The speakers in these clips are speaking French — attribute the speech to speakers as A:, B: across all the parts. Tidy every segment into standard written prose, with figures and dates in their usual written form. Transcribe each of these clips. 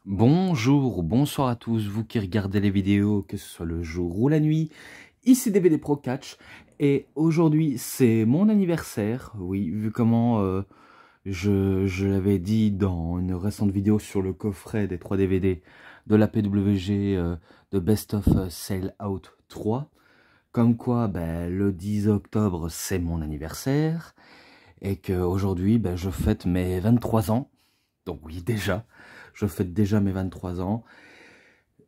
A: Bonjour ou bonsoir à tous, vous qui regardez les vidéos, que ce soit le jour ou la nuit. Ici DVD Pro Catch et aujourd'hui c'est mon anniversaire. Oui, vu comment je l'avais dit dans une récente vidéo sur le coffret des 3 DVD de la PWG de Best of Sale Out 3. Comme quoi le 10 octobre c'est mon anniversaire et qu'aujourd'hui je fête mes 23 ans. Donc oui, déjà, je fête déjà mes 23 ans.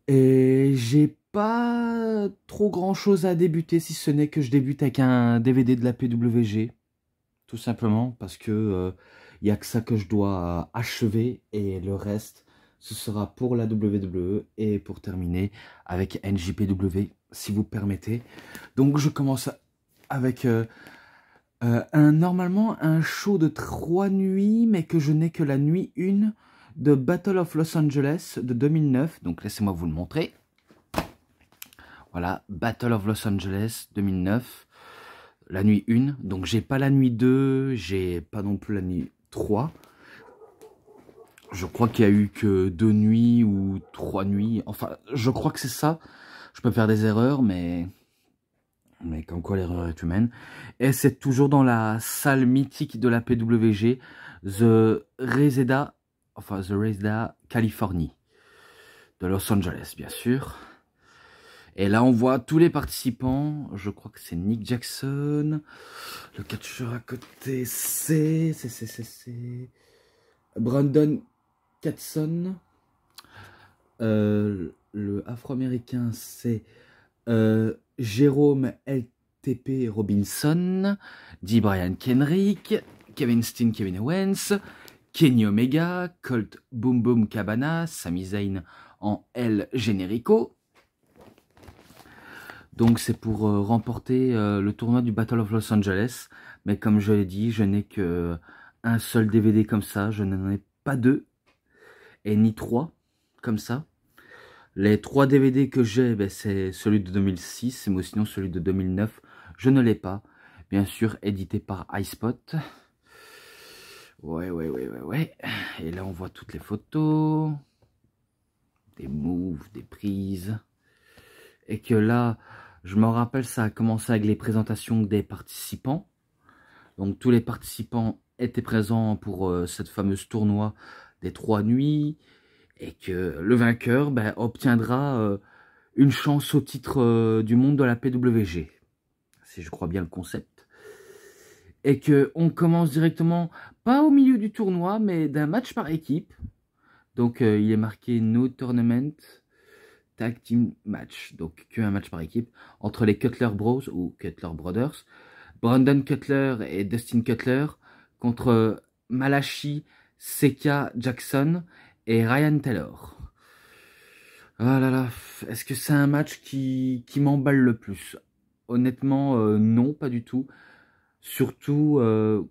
A: Et j'ai pas trop grand chose à débuter, si ce n'est que je débute avec un DVD de la PWG. Tout simplement parce que y a que ça que je dois achever et le reste, ce sera pour la WWE et pour terminer avec NJPW, si vous permettez. Donc je commence avec normalement un show de 3 nuits, mais que je n'ai que la nuit 1 de Battle of Los Angeles de 2009. Donc laissez-moi vous le montrer. Voilà, Battle of Los Angeles 2009, la nuit 1. Donc j'ai pas la nuit 2, j'ai pas non plus la nuit 3. Je crois qu'il y a eu que 2 nuits ou 3 nuits. Enfin, je crois que c'est ça. Je peux faire des erreurs, mais comme quoi l'erreur est humaine. Et c'est toujours dans la salle mythique de la PWG, The Reseda Californie, de Los Angeles, bien sûr. Et là, on voit tous les participants. Je crois que c'est Nick Jackson. Le catcheur à côté, c'est Brandon Catson. Le afro-américain, c'est Jérôme LTP Robinson, D. Brian Kenrick, Kevin Steen, Kevin Owens, Kenny Omega, Colt Boom Boom Cabana, Sami Zayn en El Generico. Donc c'est pour remporter le tournoi du Battle of Los Angeles. Mais comme je l'ai dit, je n'ai que un seul DVD comme ça. Je n'en ai pas deux. Et ni trois comme ça. Les 3 DVD que j'ai, c'est celui de 2006, mais sinon celui de 2009, je ne l'ai pas. Bien sûr, édité par iSpot. Ouais. Et là, on voit toutes les photos, des moves, des prises. Et que là, je me rappelle, ça a commencé avec les présentations des participants. Donc, tous les participants étaient présents pour cette fameuse tournoi des 3 nuits. Et que le vainqueur obtiendra une chance au titre du monde de la PWG, si je crois bien le concept. Et que on commence directement, pas au milieu du tournoi, mais d'un match par équipe. Donc il est marqué No Tournament Tag Team Match, donc qu'un match par équipe, entre les Cutler Bros ou Cutler Brothers, Brandon Cutler et Dustin Cutler, contre Malachi Seka Jackson et Ryan Taylor. Ah là là, est-ce que c'est un match qui m'emballe le plus? Honnêtement, non, pas du tout. Surtout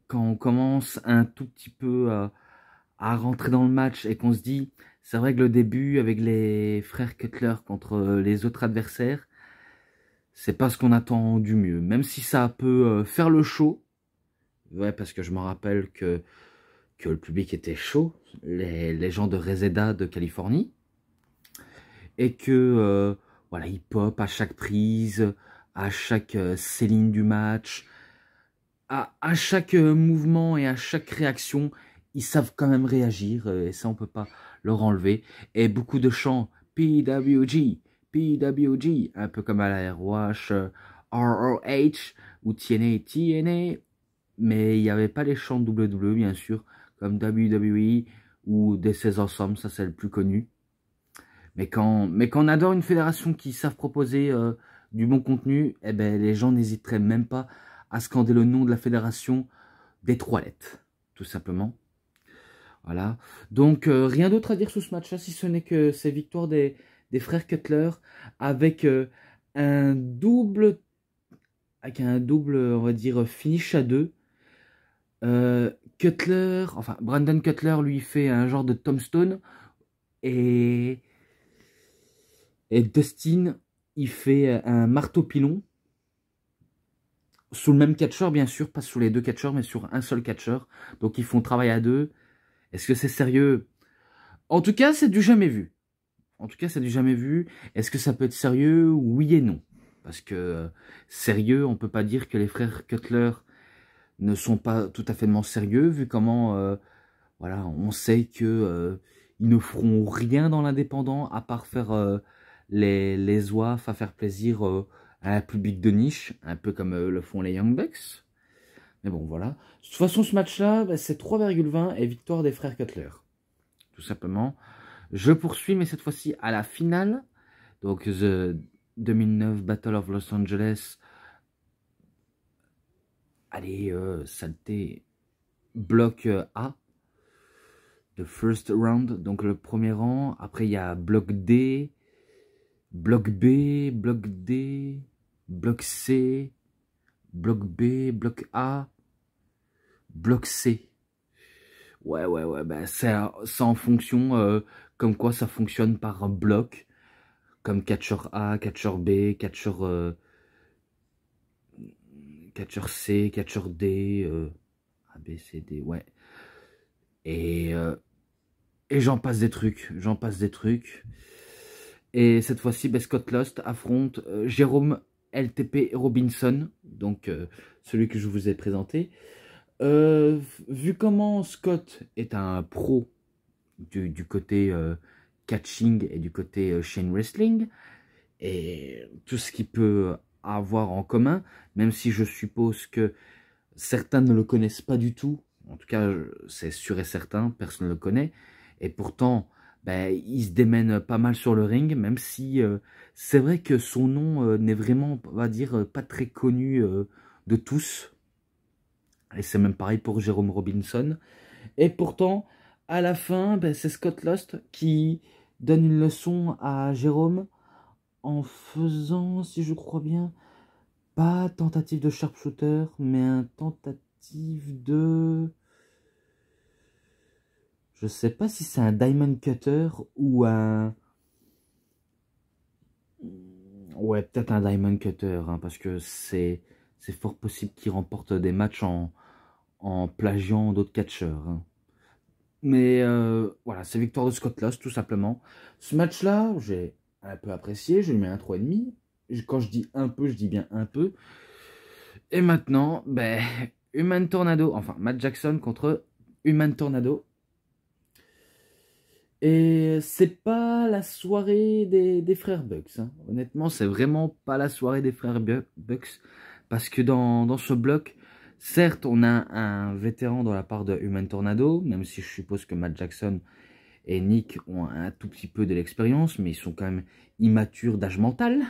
A: quand on commence un tout petit peu à rentrer dans le match et qu'on se dit, c'est vrai que le début avec les frères Cutler contre les autres adversaires, c'est pas ce qu'on attend du mieux. Même si ça peut faire le show, ouais, parce que je me rappelle que le public était chaud, les gens de Reseda de Californie. Et que voilà, il pop à chaque prise, à chaque céline du match, à chaque mouvement et à chaque réaction, ils savent quand même réagir et ça on peut pas leur enlever. Et beaucoup de chants PWG, PWG, un peu comme à la ROH, ROH ou TNA, TNA, mais il n'y avait pas les chants de WWE bien sûr, comme WWE ou This Is Awesome, ça c'est le plus connu. Mais quand on adore une fédération qui savent proposer du bon contenu, eh ben, les gens n'hésiteraient même pas à scander le nom de la fédération des 3 lettres, tout simplement. Voilà. Donc, rien d'autre à dire sur ce match-là, si ce n'est que c'est victoire des frères Cutler avec un double, on va dire, finish à 2. Cutler, enfin, Brandon Cutler, lui, fait un genre de tombstone et Dustin, il fait un marteau pilon. Sous le même catcheur, bien sûr, pas sur les 2 catcheurs, mais sur un seul catcheur. Donc ils font travail à 2. Est-ce que c'est sérieux? En tout cas, c'est du jamais vu. En tout cas, c'est du jamais vu. Est-ce que ça peut être sérieux? Oui et non. Parce que sérieux, on peut pas dire que les frères Cutler ne sont pas tout à fait sérieux, vu comment, voilà, on sait que ils ne feront rien dans l'indépendant à part faire les oifs, à faire plaisir à un public de niche, un peu comme le font les Young Bucks. Mais bon, voilà. De toute façon, ce match-là, bah, c'est 3,20 et victoire des frères Cutler. Tout simplement. Je poursuis, mais cette fois-ci à la finale. Donc, The 2009 Battle of Los Angeles. Allez, saleté. Bloc A. The first round. Donc, le premier rang. Après, il y a bloc D. Bloc B. Bloc D. Bloc C. Bloc B. Bloc A. Bloc C. Ouais, ben c'est en fonction, comme quoi ça fonctionne par bloc, comme catcheur A, catcheur B, catcheur C, catcheur D, A, B, C, D, ouais. Et j'en passe des trucs, Et cette fois-ci, ben, Scott Lost affronte Jérôme LTP Robinson, donc celui que je vous ai présenté. Vu comment Scott est un pro du côté catching et du côté chain wrestling, et tout ce qu'il peut avoir en commun, même si je suppose que certains ne le connaissent pas du tout, en tout cas c'est sûr et certain, personne ne le connaît, et pourtant ben, il se démène pas mal sur le ring, même si c'est vrai que son nom n'est vraiment, on va dire, pas très connu de tous. Et c'est même pareil pour Jérôme Robinson. Et pourtant, à la fin, ben, c'est Scott Lost qui donne une leçon à Jérôme en faisant, si je crois bien, pas tentative de sharpshooter, mais un tentative de... Je sais pas si c'est un diamond cutter ou un... Ouais, peut-être un diamond cutter, hein, parce que c'est fort possible qu'il remporte des matchs en plagiant d'autres catcheurs. Hein. Mais voilà, c'est victoire de Scott Lost, tout simplement. Ce match-là, j'ai un peu apprécié, je lui mets un 3,5. Quand je dis un peu, je dis bien un peu. Et maintenant, ben, Human Tornado, enfin, Matt Jackson contre Human Tornado. Et c'est pas la soirée des frères Bucks. Hein. Honnêtement, c'est vraiment pas la soirée des frères Bucks. Parce que dans ce bloc, certes, on a un vétéran dans la part de Human Tornado, même si je suppose que Matt Jackson et Nick ont un tout petit peu de l'expérience, mais ils sont quand même immatures d'âge mental.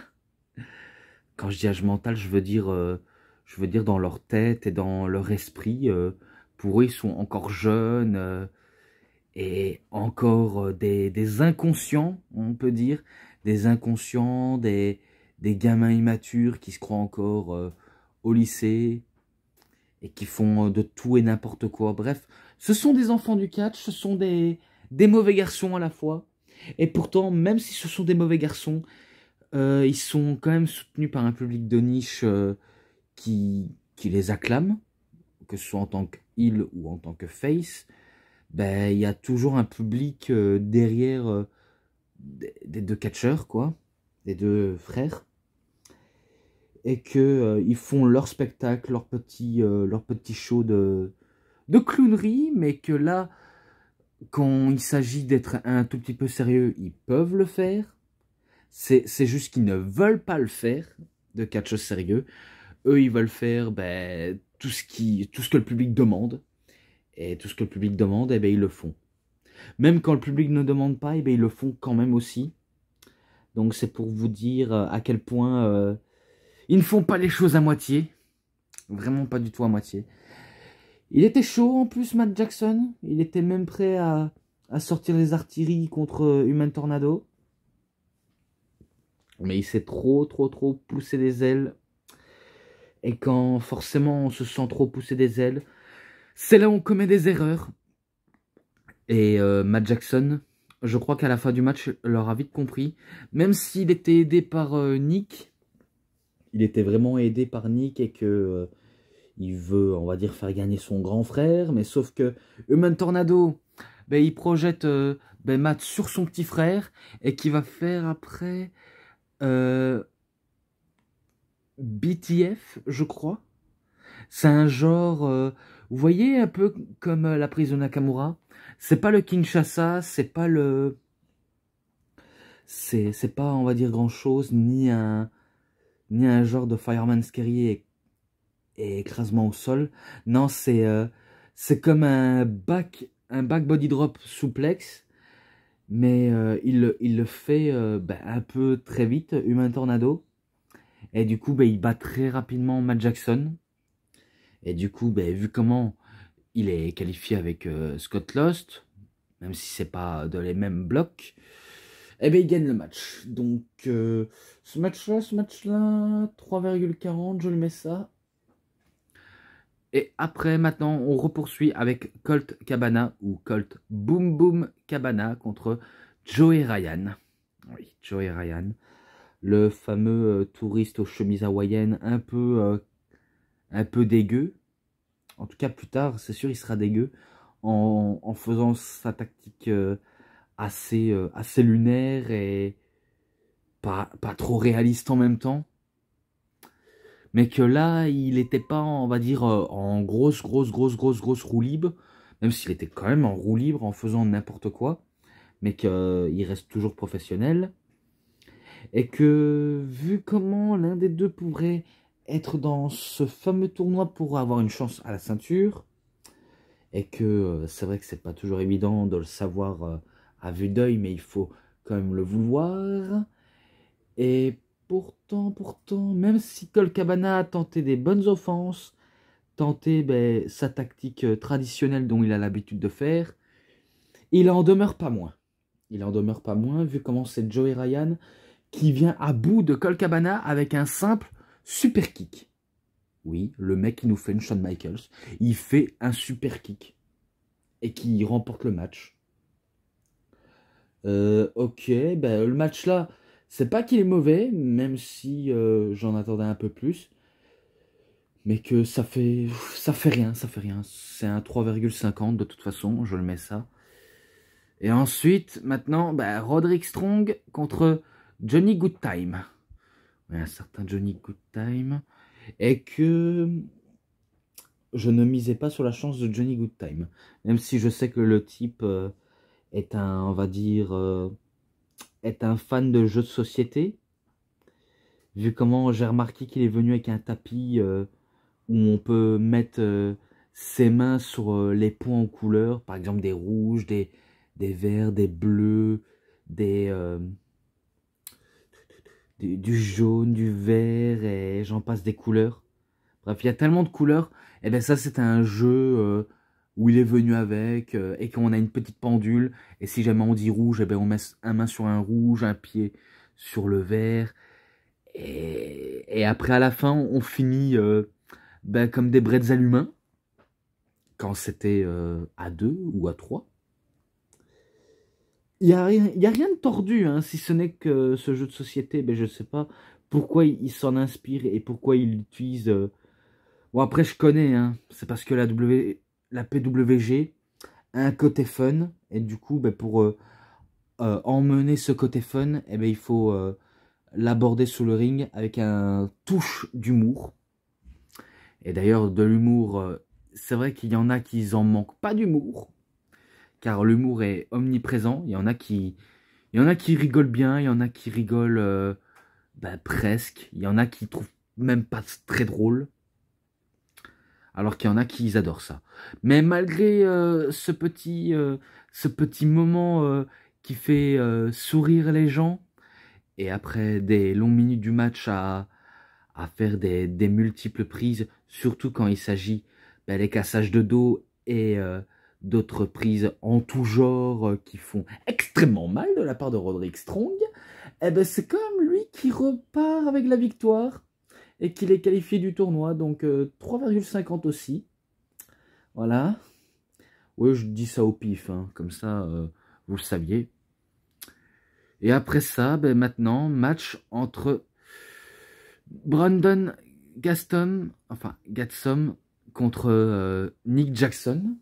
A: Quand je dis âge mental, je veux dire dans leur tête et dans leur esprit. Pour eux, ils sont encore jeunes et encore des inconscients, on peut dire. Des inconscients, des gamins immatures qui se croient encore au lycée et qui font de tout et n'importe quoi. Bref, ce sont des enfants du catch, ce sont des mauvais garçons à la fois. Et pourtant, même si ce sont des mauvais garçons, ils sont quand même soutenus par un public de niche qui les acclame, que ce soit en tant que heel ou en tant que face. Ben, il y a toujours un public derrière des deux catcheurs, quoi, des deux frères. Et que ils font leur spectacle, leur petit show de clownerie, mais que là, quand il s'agit d'être un tout petit peu sérieux, ils peuvent le faire. C'est juste qu'ils ne veulent pas le faire, de catch sérieux. Eux, ils veulent faire ben, tout ce que le public demande. Et tout ce que le public demande, eh ben, ils le font. Même quand le public ne demande pas, eh ben, ils le font quand même aussi. Donc c'est pour vous dire à quel point ils ne font pas les choses à moitié. Vraiment pas du tout à moitié. Il était chaud en plus, Matt Jackson. Il était même prêt à sortir les artilleries contre Human Tornado. Mais il s'est trop poussé des ailes. Et quand forcément on se sent trop pousser des ailes, c'est là où on commet des erreurs. Et Matt Jackson, je crois qu'à la fin du match, leur a vite compris. Même s'il était aidé par Nick, il était vraiment aidé par Nick et que il veut, on va dire, faire gagner son grand frère. Mais sauf que Human Tornado, ben, il projette ben, mat sur son petit frère et qui va faire après BTF, je crois. C'est un genre, vous voyez, un peu comme la prise de Nakamura. C'est pas le Kinshasa, c'est pas le... C'est pas, on va dire, grand-chose, ni un genre de Fireman's Carry et écrasement au sol. Non, c'est comme un back body drop souplex, mais il le fait ben, un peu très vite, Human Tornado. Et du coup, ben, il bat très rapidement Matt Jackson. Et du coup, ben, vu comment il est qualifié avec Scott Lost, même si c'est pas dans les mêmes blocs, eh ben, il gagne le match. Donc, ce match-là, 3,40, je lui mets ça. Et après, maintenant, on repoursuit avec Colt Cabana, ou Colt Boom Boom Cabana, contre Joey Ryan. Oui, Joey Ryan. Le fameux touriste aux chemises hawaïennes, un peu dégueu. En tout cas, plus tard, c'est sûr, il sera dégueu. En faisant sa tactique assez lunaire et pas trop réaliste en même temps. Mais que là, il n'était pas, on va dire, en grosse roue libre, même s'il était quand même en roue libre en faisant n'importe quoi, mais qu'il reste toujours professionnel. Et que, vu comment l'un des deux pourrait être dans ce fameux tournoi pour avoir une chance à la ceinture, et que c'est vrai que c'est pas toujours évident de le savoir à vue d'œil, mais il faut quand même le vouloir. Et pourtant, même si Colt Cabana a tenté des bonnes offenses, tenté ben, sa tactique traditionnelle dont il a l'habitude de faire, il en demeure pas moins. Il en demeure pas moins, vu comment c'est Joey Ryan qui vient à bout de Colt Cabana avec un simple super kick. Oui, le mec qui nous fait une Shawn Michaels, il fait un super kick et qui remporte le match. Ok, ben, le match là, c'est pas qu'il est mauvais, même si j'en attendais un peu plus. Mais que ça fait rien, ça fait rien. C'est un 3,50 de toute façon, je le mets ça. Et ensuite, maintenant, bah, Roderick Strong contre Johnny Goodtime. Oui, un certain Johnny Goodtime. Et que je ne misais pas sur la chance de Johnny Goodtime. Même si je sais que le type est un, on va dire, est un fan de jeux de société. Vu comment j'ai remarqué qu'il est venu avec un tapis où on peut mettre ses mains sur les points en couleur, par exemple des rouges, des verts, des bleus, du jaune, du vert, et j'en passe des couleurs. Bref, il y a tellement de couleurs. Et bien ça, c'est un jeu où il est venu avec, et qu'on a une petite pendule. Et si jamais on dit rouge, et bien on met un main sur un rouge, un pied sur le vert. Et après, à la fin, on finit ben, comme des bretzels humains. Quand c'était à 2 ou à 3. Il n'y a rien de tordu, hein, si ce n'est que ce jeu de société, ben, je ne sais pas pourquoi il s'en inspire et pourquoi il l'utilise. Bon, après, je connais, hein, c'est parce que la PWG a un côté fun, et du coup, ben, pour emmener ce côté fun, eh ben, il faut l'aborder sous le ring avec un touche d'humour. Et d'ailleurs, de l'humour, c'est vrai qu'il y en a qui en manquent pas d'humour, car l'humour est omniprésent. Il y en a qui rigolent bien, il y en a qui rigolent bah, presque, il y en a qui trouvent même pas très drôle, alors qu'il y en a qui adorent ça. Mais malgré ce petit moment qui fait sourire les gens, et après des longues minutes du match à faire des multiples prises, surtout quand il s'agit ben, des cassages de dos et d'autres prises en tout genre qui font extrêmement mal de la part de Roderick Strong, et ben c'est comme lui qui repart avec la victoire et qu'il est qualifié du tournoi, donc 3,50 aussi. Voilà. Oui, je dis ça au pif, hein, comme ça vous le saviez. Et après ça, ben maintenant, match entre Brandon Gatsom contre Nick Jackson.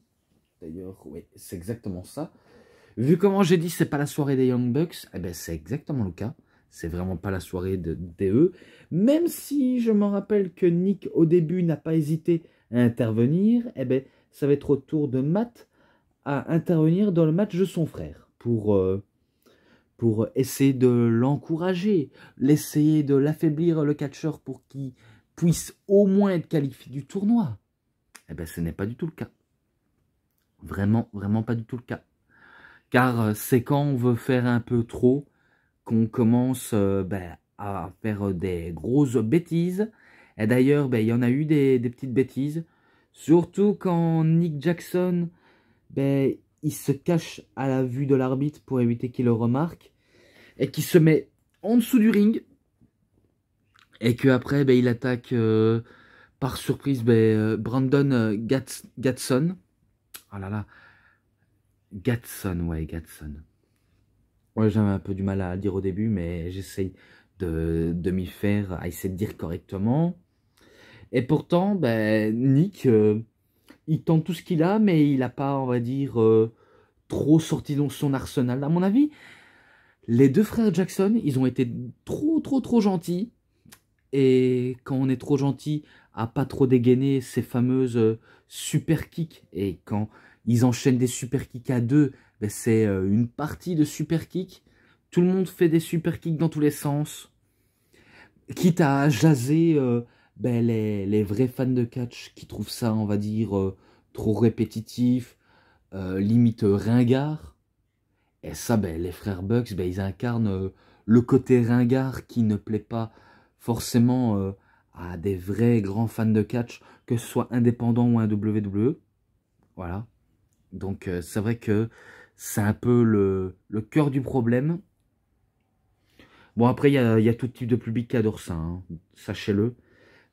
A: D'ailleurs, oui, c'est exactement ça. Vu comment j'ai dit, c'est pas la soirée des Young Bucks, eh ben c'est exactement le cas. C'est vraiment pas la soirée de DE. Même si je me rappelle que Nick, au début, n'a pas hésité à intervenir, eh ben ça va être au tour de Matt à intervenir dans le match de son frère pour essayer de l'encourager, l'essayer de l'affaiblir le catcheur pour qu'il puisse au moins être qualifié du tournoi. Eh bien, ce n'est pas du tout le cas. Vraiment, vraiment pas du tout le cas. Car c'est quand on veut faire un peu trop qu'on commence à faire des grosses bêtises. Et d'ailleurs, il y en a eu des petites bêtises. Surtout quand Nick Jackson, il se cache à la vue de l'arbitre pour éviter qu'il le remarque. Et qu'il se met en dessous du ring. Et qu'après, il attaque par surprise Brandon Gatson. Oh là là. Gatson, ouais, Gatson. Ouais, j'avais un peu du mal à le dire au début, mais j'essaye de m'y faire, à essayer de dire correctement. Et pourtant, Nick, il tente tout ce qu'il a, mais il n'a pas, on va dire, trop sorti dans son arsenal. À mon avis, les deux frères Jackson, ils ont été trop gentils. Et quand on est trop gentil à pas trop dégainer ces fameuses super kicks, et quand ils enchaînent des super kicks à deux, c'est une partie de super kicks. Tout le monde fait des super kicks dans tous les sens. Quitte à jaser les vrais fans de catch qui trouvent ça, on va dire, trop répétitif, limite ringard. Et ça, les frères Bucks, ils incarnent le côté ringard qui ne plaît pas forcément à des vrais grands fans de catch, que ce soit indépendant ou un WWE. Voilà. Donc c'est vrai que c'est un peu le cœur du problème. Bon, après, il y a tout type de public qui adore ça, hein, sachez-le.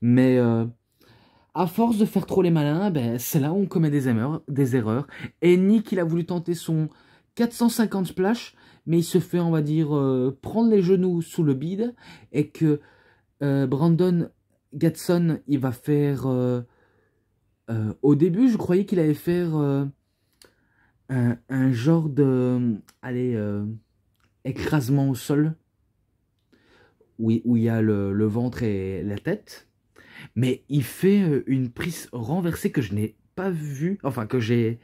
A: Mais à force de faire trop les malins, c'est là où on commet des erreurs. Et Nick, il a voulu tenter son 450 splash, mais il se fait, on va dire, prendre les genoux sous le bide. Et que Brandon Gatson, il va faire... au début, je croyais qu'il allait faire un genre de... Allez, écrasement au sol. Où il y a le ventre et la tête. Mais il fait une prise renversée que je n'ai pas vue, enfin que j'ai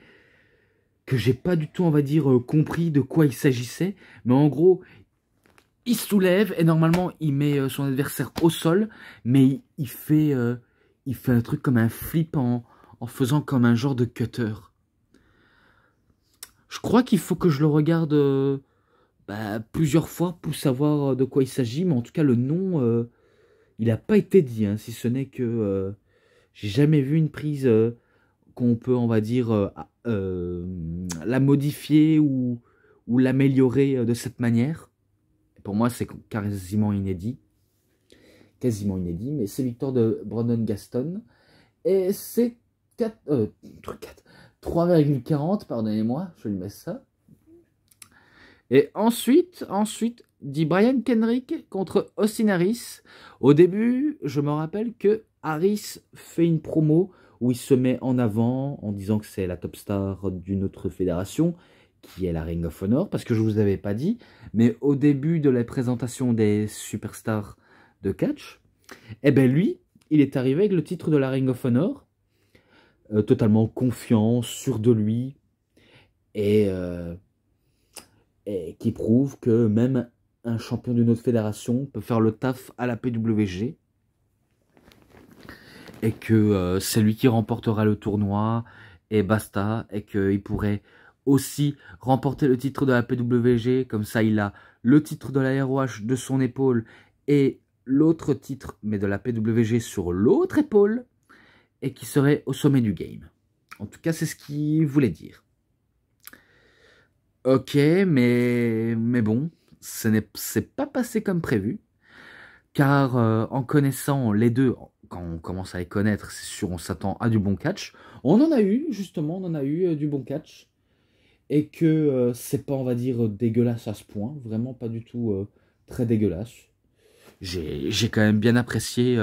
A: pas du tout, on va dire, compris de quoi il s'agissait. Mais en gros, il se soulève et normalement il met son adversaire au sol, mais il fait un truc comme un flip en faisant comme un genre de cutter. Je crois qu'il faut que je le regarde plusieurs fois pour savoir de quoi il s'agit, mais en tout cas le nom, il n'a pas été dit, hein, si ce n'est que j'ai jamais vu une prise qu'on peut, on va dire, la modifier ou l'améliorer de cette manière. Pour moi, c'est quasiment inédit. Quasiment inédit, mais c'est victoire de Brandon Gaston. Et c'est 3,40, pardonnez-moi, je lui mets ça. Et ensuite, dit Brian Kendrick contre Austin Harris. Au début, je me rappelle que Harris fait une promo où il se met en avant en disant que c'est la top star d'une autre fédération, qui est la Ring of Honor, parce que je ne vous avais pas dit, mais au début de la présentation des superstars de catch, lui, il est arrivé avec le titre de la Ring of Honor, totalement confiant, sûr de lui, et qui prouve que même un champion d'une autre fédération peut faire le taf à la PWG, et que c'est lui qui remportera le tournoi, et basta, et qu'il pourrait aussi remporter le titre de la PWG, comme ça il a le titre de la ROH de son épaule, et l'autre titre, mais de la PWG sur l'autre épaule, et qui serait au sommet du game. En tout cas, c'est ce qu'il voulait dire. Ok, mais bon, c'est pas passé comme prévu, car en connaissant les deux, quand on commence à les connaître, c'est sûr, on s'attend à du bon catch. On en a eu, justement, on en a eu du bon catch, et que c'est pas, on va dire, dégueulasse à ce point, vraiment pas du tout très dégueulasse. J'ai quand même bien apprécié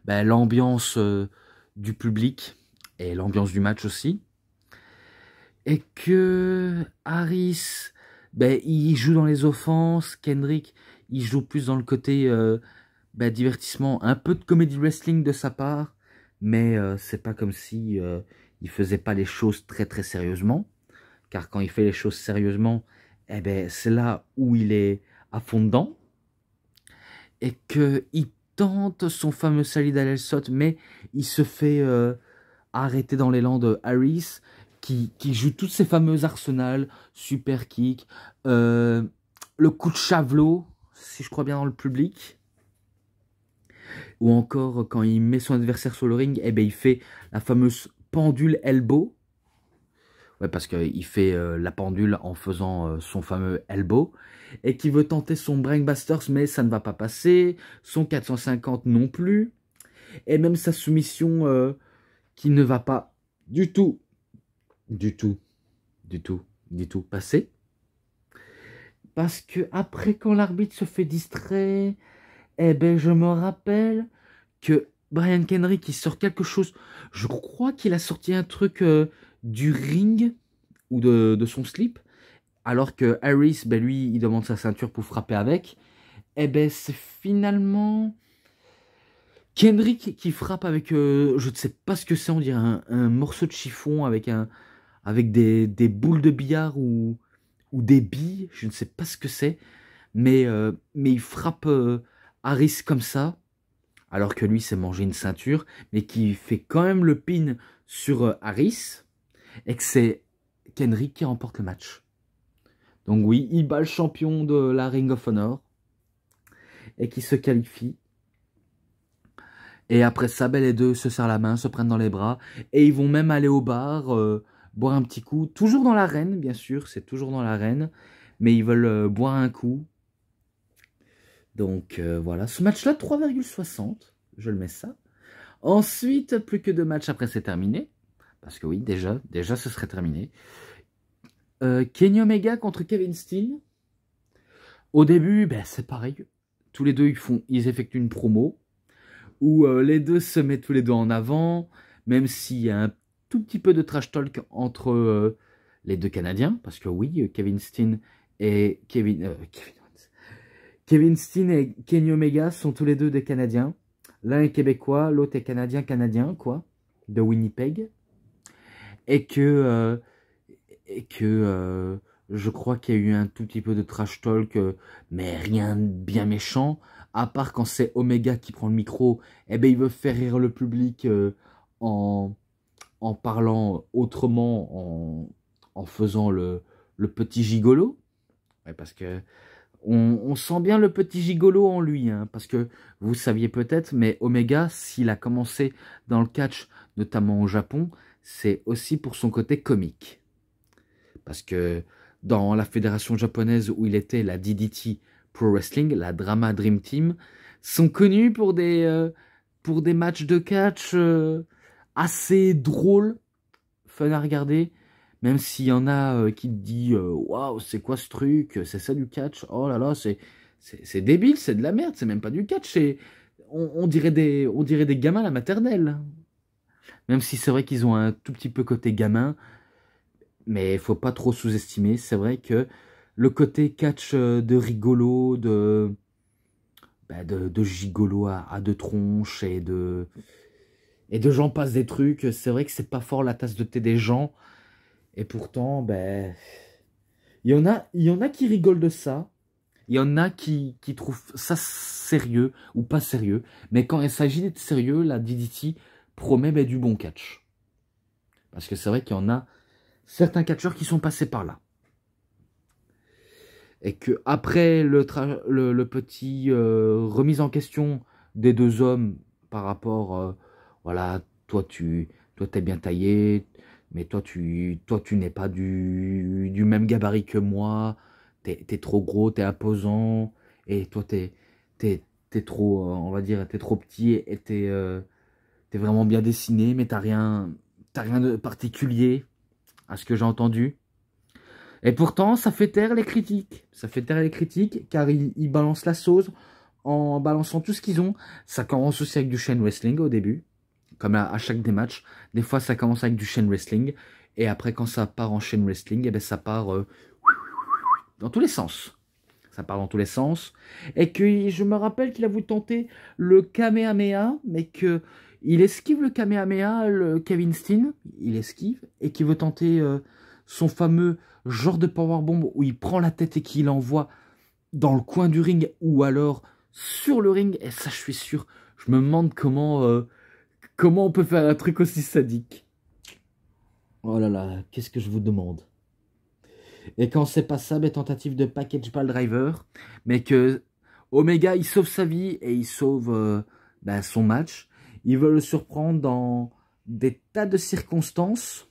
A: l'ambiance du public, et l'ambiance du match aussi. Et que Harris ben, il joue dans les offenses. Kendrick, il joue plus dans le côté ben, divertissement. Un peu de comédie wrestling de sa part. Mais c'est pas comme si il faisait pas les choses très très sérieusement. Car quand il fait les choses sérieusement, eh ben, c'est là où il est à fond dedans. Et qu'il tente son fameux Salida al Sot, mais il se fait arrêter dans l'élan de Harris, qui joue toutes ces fameuses arsenals, super kick, le coup de javelot, si je crois bien dans le public, ou encore quand il met son adversaire sur le ring, eh ben, il fait la fameuse pendule elbow. Ouais, parce qu'il fait la pendule en faisant son fameux elbow. Et qui veut tenter son Brainbusters, mais ça ne va pas passer. Son 450 non plus. Et même sa soumission qui ne va pas du tout passer. Parce que après, quand l'arbitre se fait distrait, eh ben, je me rappelle que Brian Kendrick, qui sort quelque chose, je crois qu'il a sorti un truc du ring ou de son slip, alors que Harris, ben lui, il demande sa ceinture pour frapper avec. Eh ben, c'est finalement Kendrick qui frappe avec, je ne sais pas ce que c'est, on dirait un morceau de chiffon avec des boules de billard ou des billes, je ne sais pas ce que c'est, mais il frappe Harris comme ça, alors que lui s'est mangé une ceinture, mais qui fait quand même le pin sur Harris, et que c'est Kendrick qui remporte le match. Donc oui, il bat le champion de la Ring of Honor, et qui se qualifie. Et après ça, ben, les deux se serrent la main, se prennent dans les bras, et ils vont même aller au bar, boire un petit coup, toujours dans l'arène, bien sûr, c'est toujours dans l'arène, mais ils veulent boire un coup. Donc voilà, ce match-là, 3,60, je le mets ça. Ensuite, plus que 2 matchs après, c'est terminé, parce que oui, déjà ce serait terminé. Kenny Omega contre Kevin Steen. Au début, ben, c'est pareil, tous les deux, ils effectuent une promo, où les deux se mettent tous les deux en avant, même s'il y a un tout petit peu de trash talk entre les deux Canadiens, parce que oui, Kevin Steen et Kevin Steen et Kenny Omega sont tous les deux des Canadiens. L'un est québécois, l'autre est canadien, quoi, de Winnipeg. Et que je crois qu'il y a eu un tout petit peu de trash talk, mais rien de bien méchant. À part quand c'est Omega qui prend le micro, eh ben, il veut faire rire le public en parlant autrement, en faisant le petit gigolo. Ouais, parce que on sent bien le petit gigolo en lui, hein, parce que vous saviez peut-être, mais Omega, s'il a commencé dans le catch, notamment au Japon, c'est aussi pour son côté comique. Parce que dans la fédération japonaise où il était, la DDT Pro Wrestling, la Drama Dream Team, sont connus pour des matchs de catch assez drôles, fun à regarder. Même s'il y en a qui te disent waouh, c'est quoi ce truc? C'est ça du catch? Oh là là, c'est débile, c'est de la merde, c'est même pas du catch. On dirait des gamins à la maternelle. Même si c'est vrai qu'ils ont un tout petit peu côté gamin. Mais il faut pas trop sous-estimer. C'est vrai que le côté catch de rigolo, de gigolo à deux tronches et de j'en passe des trucs, c'est vrai que c'est pas fort la tasse de thé des gens. Et pourtant, ben, il y en a qui rigolent de ça. Il y en a qui trouvent ça sérieux ou pas sérieux. Mais quand il s'agit d'être sérieux, la DDT promet ben, du bon catch. Parce que c'est vrai qu'il y en a certains catcheurs qui sont passés par là. Et que après le petit remise en question des deux hommes par rapport, voilà, toi t'es bien taillé, mais toi tu n'es pas du même gabarit que moi, t'es trop gros, t'es imposant, et toi t'es trop, on va dire, t'es trop petit et t'es vraiment bien dessiné, mais t'as rien de particulier à ce que j'ai entendu. Et pourtant, ça fait taire les critiques. Ça fait taire les critiques, car ils balancent la sauce en balançant tout ce qu'ils ont. Ça commence aussi avec du chain wrestling au début, comme à chaque des matchs. Des fois, ça commence avec du chain wrestling, et après, quand ça part en chain wrestling, eh ben, ça part dans tous les sens. Ça part dans tous les sens. Et que je me rappelle qu'il a voulu tenter le Kamehameha, mais que il esquive le Kamehameha, le Kevin Steen, il esquive, et qu'il veut tenter son fameux genre de powerbomb où il prend la tête et qu'il l'envoie dans le coin du ring ou alors sur le ring. Et ça, je suis sûr, je me demande comment on peut faire un truc aussi sadique. Oh là là, qu'est-ce que je vous demande? Et quand c'est pas ça, tentative de package pile driver, mais que Omega, il sauve sa vie et il sauve son match. Il veut le surprendre dans des tas de circonstances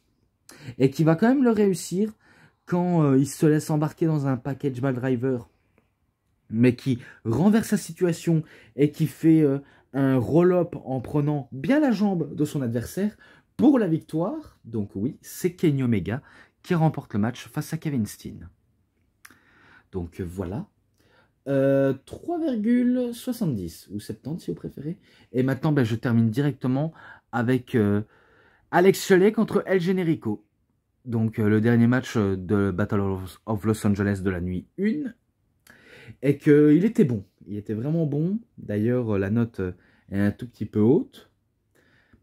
A: et qui va quand même le réussir quand il se laisse embarquer dans un package pile driver, mais qui renverse sa situation et qui fait un roll-up en prenant bien la jambe de son adversaire pour la victoire. Donc oui, c'est Kenny Omega qui remporte le match face à Kevin Steen. Donc voilà. 3,70 ou 70 si vous préférez. Et maintenant, je termine directement avec Alex Shelley contre El Generico. Donc le dernier match de Battle of Los Angeles de la nuit 1. Et qu'il était bon. Il était vraiment bon. D'ailleurs, la note est un tout petit peu haute.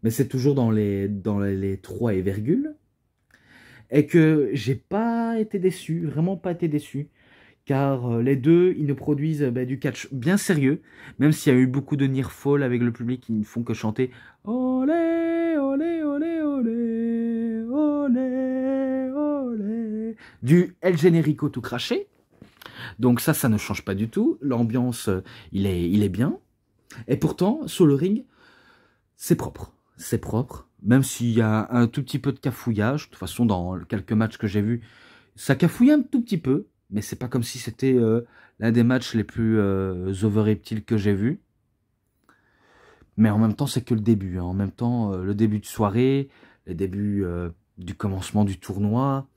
A: Mais c'est toujours dans les 3 et virgule. Et que j'ai pas été déçu, vraiment pas été déçu, car les deux, ils nous produisent du catch bien sérieux, même s'il y a eu beaucoup de near fall avec le public qui ne font que chanter olé, olé, olé, olé, olé, olé, du El Generico tout craché. Donc ça ne change pas du tout, l'ambiance, il est bien, et pourtant, sur le ring, c'est propre. C'est propre, même s'il y a un tout petit peu de cafouillage. De toute façon, dans quelques matchs que j'ai vus, ça cafouille un tout petit peu, mais c'est pas comme si c'était l'un des matchs les plus over-reptiles que j'ai vus. Mais en même temps, c'est que le début. Hein. En même temps, le début de soirée, le début du commencement du tournoi,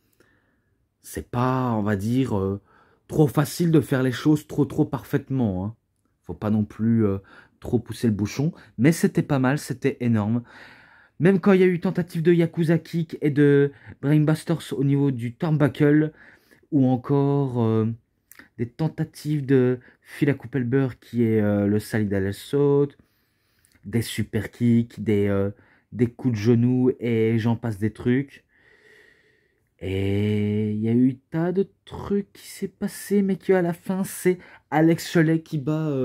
A: c'est pas, on va dire, trop facile de faire les choses trop parfaitement. Hein. Faut pas non plus trop pousser le bouchon, mais c'était pas mal, c'était énorme. Même quand il y a eu tentative de Yakuza Kick et de Brainbusters au niveau du turnbuckle, ou encore des tentatives de Fila Kuppelber qui est le Salida Saut, des super kicks, des coups de genoux et j'en passe des trucs. Et il y a eu tas de trucs qui s'est passé, mais qu'à la fin, c'est Alex Shelley qui bat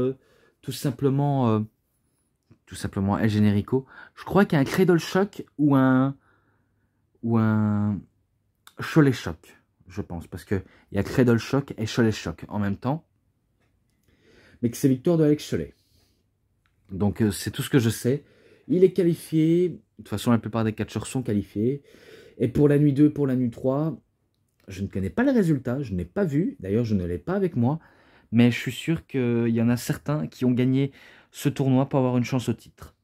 A: tout simplement El Generico. Je crois qu'il y a un Cradle Shock ou un Shelley Shock, je pense, parce qu'il y a Cradle Shock et Shelley Shock en même temps. Mais que c'est victoire de Alex Shelley. Donc c'est tout ce que je sais. Il est qualifié. De toute façon, la plupart des catcheurs sont qualifiés. Et pour la nuit 2, pour la nuit 3, je ne connais pas les résultats, je n'ai pas vu. D'ailleurs, je ne l'ai pas avec moi. Mais je suis sûr qu'il y en a certains qui ont gagné ce tournoi pour avoir une chance au titre.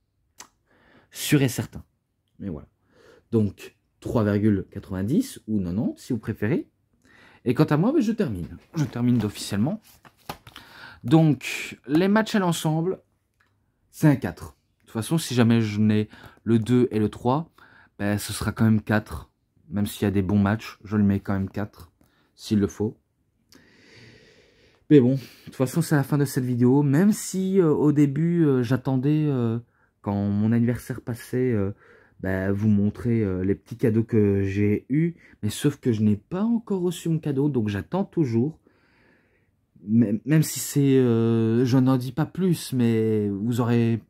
A: Sûr et certain. Mais voilà. Donc, 3,90 ou 90 si vous préférez. Et quant à moi, je termine. Je termine officiellement. Donc, les matchs à l'ensemble, c'est un 4. De toute façon, si jamais je n'ai le 2 et le 3, ce sera quand même 4. Même s'il y a des bons matchs, je le mets quand même 4, s'il le faut. Mais bon, de toute façon, c'est la fin de cette vidéo. Même si au début, j'attendais, quand mon anniversaire passait, vous montrer les petits cadeaux que j'ai eus. Mais sauf que je n'ai pas encore reçu mon cadeau, donc j'attends toujours. Même si c'est... je n'en dis pas plus, mais vous aurez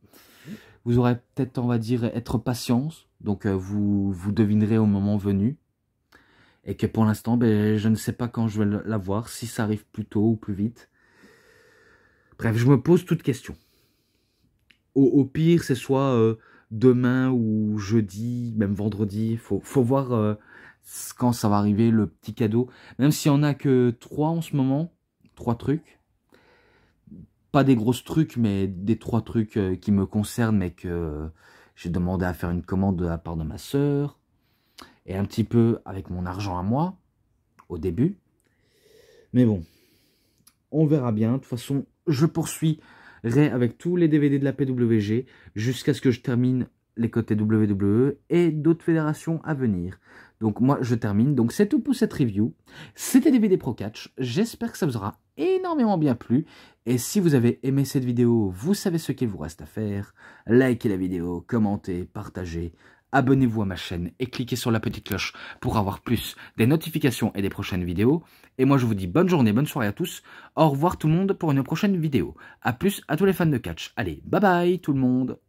A: peut-être, on va dire, être patience. Donc vous devinerez au moment venu. Et que pour l'instant, je ne sais pas quand je vais l'avoir, si ça arrive plus tôt ou plus vite. Bref, je me pose toutes questions. Au pire, c'est soit demain ou jeudi, même vendredi. Faut voir quand ça va arriver, le petit cadeau. Même s'il n'y en a que 3 en ce moment, 3 trucs. Pas des grosses trucs, mais des 3 trucs qui me concernent, mais que j'ai demandé à faire une commande de la part de ma sœur. Et un petit peu avec mon argent à moi, au début. Mais bon, on verra bien. De toute façon, je poursuivrai avec tous les DVD de la PWG jusqu'à ce que je termine les côtés WWE et d'autres fédérations à venir. Donc moi je termine, donc c'est tout pour cette review. C'était DVD Pro Catch, j'espère que ça vous aura énormément bien plu. Et si vous avez aimé cette vidéo, vous savez ce qu'il vous reste à faire. Likez la vidéo, commentez, partagez, abonnez-vous à ma chaîne et cliquez sur la petite cloche pour avoir plus des notifications et des prochaines vidéos. Et moi je vous dis bonne journée, bonne soirée à tous. Au revoir tout le monde pour une prochaine vidéo. A plus à tous les fans de catch. Allez, bye bye tout le monde.